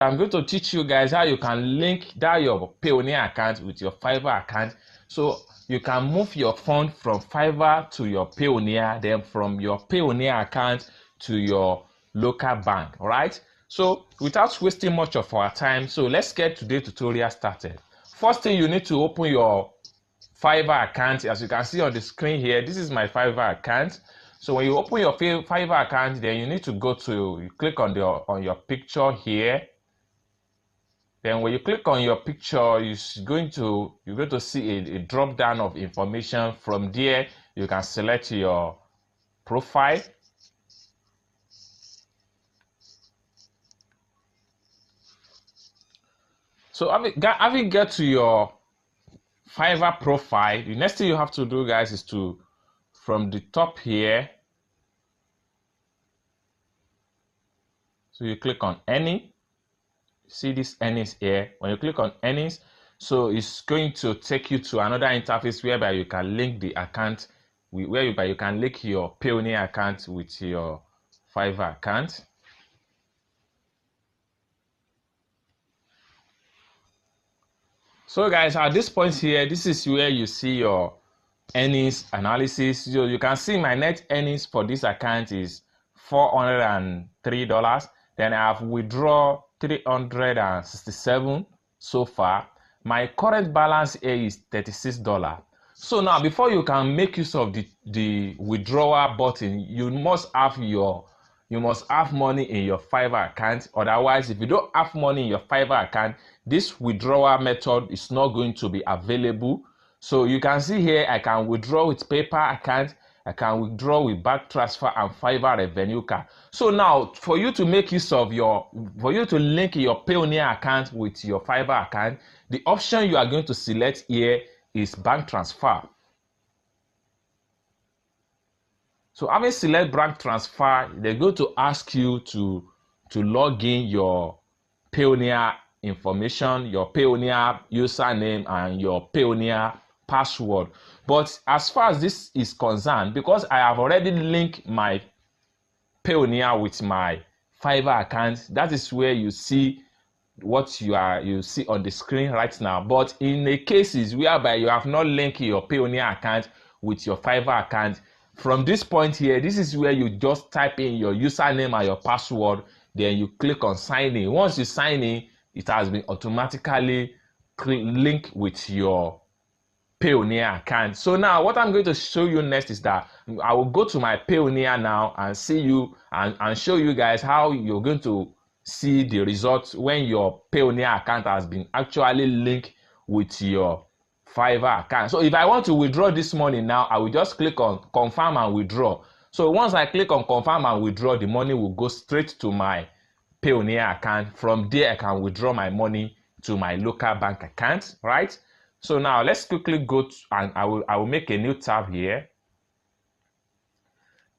I'm going to teach you guys how you can link that your Payoneer account with your FIVERR account. So you can move your fund from FIVERR to your Payoneer, then from your Payoneer account to your local bank. All right. So without wasting much of our time, so let's get today's tutorial started. First thing, you need to open your FIVERR account. As you can see on the screen here, this is my FIVERR account. So when you open your FIVERR account, then you need to go to, you click on your picture here. Then when you click on your picture, you're going to see a drop down of information. From there, you can select your profile. So having get to your FIVERR profile, the next thing you have to do, guys, is to, from the top here, so you click on any. See this earnings here. When you click on earnings, so it's going to take you to another interface whereby you can link the account, whereby you can link your Payoneer account with your FIVERR account. So guys, at this point here, this is where you see your earnings analysis. So you can see my net earnings for this account is $403. Then I have withdrawn 367 so far. My current balance here is $36. So now, before you can make use of the withdrawal button, you must have money in your FIVERR account. Otherwise, if you don't have money in your FIVERR account, this withdrawal method is not going to be available. So you can see here, I can withdraw with PayPal account, I can withdraw with bank transfer and FIVERR revenue card. So now, for you to make use of for you to link your Payoneer account with your FIVERR account, the option you are going to select here is bank transfer. So having select bank transfer, they're going to ask you to log in your Payoneer information, your Payoneer username and your Payoneer password. But as far as this is concerned, because I have already linked my Payoneer with my FIVERR account, that is where you see what you see on the screen right now. But in the cases whereby you have not linked your Payoneer account with your FIVERR account, from this point here, this is where you just type in your username and your password, then you click on sign in. Once you sign in, it has been automatically linked with your Payoneer account. So now what I'm going to show you next is that I will go to my Payoneer now and see you and show you guys how you're going to see the results when your Payoneer account has been actually linked with your FIVERR account. So if I want to withdraw this money now, I will just click on confirm and withdraw. So once I click on confirm and withdraw, the money will go straight to my Payoneer account. From there, I can withdraw my money to my local bank account, right? So now let's quickly go to, and I will make a new tab here.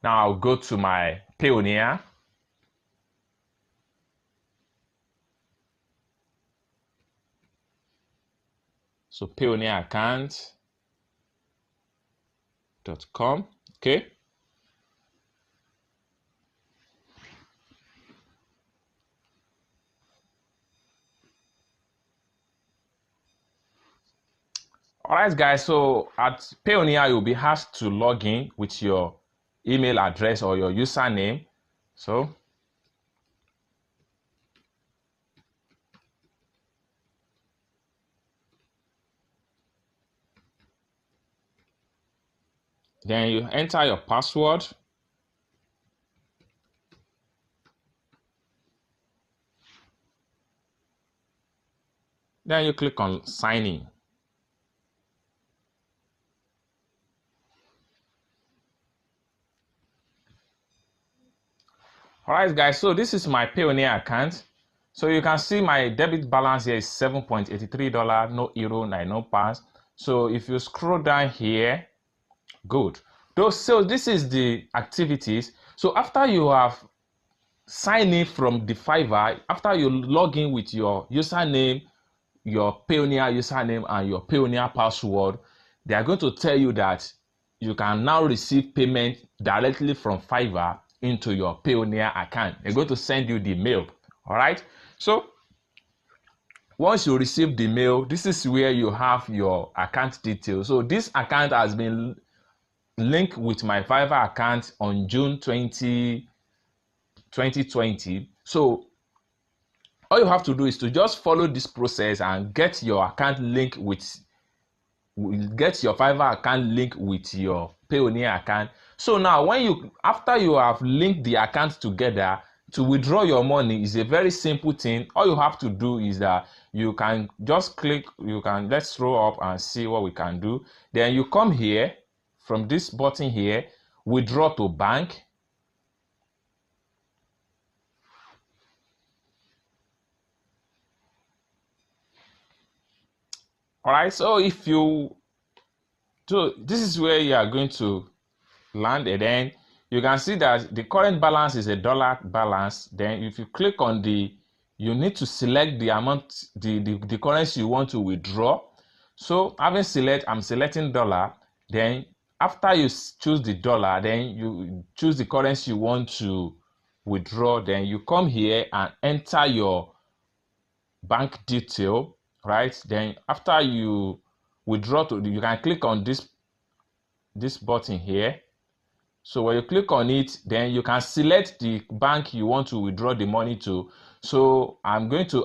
Now I'll go to my Payoneer. So Payoneer account.com. Okay. Alright guys, so at Payoneer you'll be asked to log in with your email address or your username. So then you enter your password. Then you click on sign in. Alright guys, so this is my Payoneer account. So you can see my debit balance here is $7.83, no euro, no pounds. So if you scroll down here, good. So this is the activities. So after you have signed in from the FIVERR, after you log in with your username, your Payoneer username and your Payoneer password, they are going to tell you that you can now receive payment directly from FIVERR into your Payoneer account. They're going to send you the mail. All right. So once you receive the mail, this is where you have your account details. So this account has been linked with my FIVERR account on June 2020. So all you have to do is to just follow this process and get your account linked with your FIVERR account linked with your Payoneer account. So now after you have linked the accounts together, to withdraw your money is a very simple thing. All you have to do is that you can just click, let's scroll up and see what we can do. Then you come here from this button here, withdraw to bank. All right, so this is where you are going to land, and then you can see that the current balance is $1 balance. Then if you click on you need to select the amount, the currency you want to withdraw. So I'm selecting dollar. Then after you choose the dollar, then you choose the currency you want to withdraw. Then you come here and enter your bank detail, right? Then after you withdraw you can click on this button here. So when you click on it, then you can select the bank you want to withdraw the money to. So I'm going to,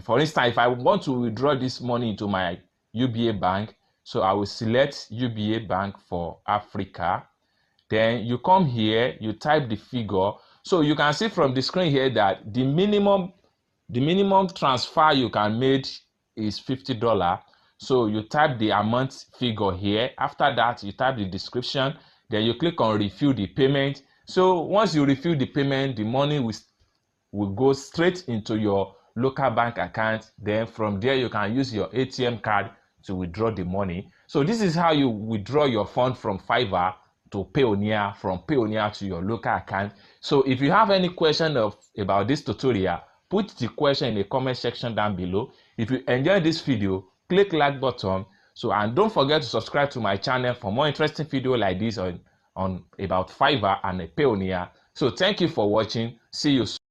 for instance, if I want to withdraw this money into my UBA bank, so I will select UBA bank for Africa. Then you come here, you type the figure. So you can see from the screen here that the minimum transfer you can make is $50. So you type the amount figure here. After that, you type the description. Then you click on refill the payment. So once you refill the payment, the money will go straight into your local bank account. Then from there, you can use your ATM card to withdraw the money. So this is how you withdraw your fund from FIVERR to Payoneer, from Payoneer to your local account. So if you have any question about this tutorial, put the question in the comment section down below. If you enjoyed this video, click like button. So, and don't forget to subscribe to my channel for more interesting video like this on about FIVERR and Payoneer. So thank you for watching. See you soon.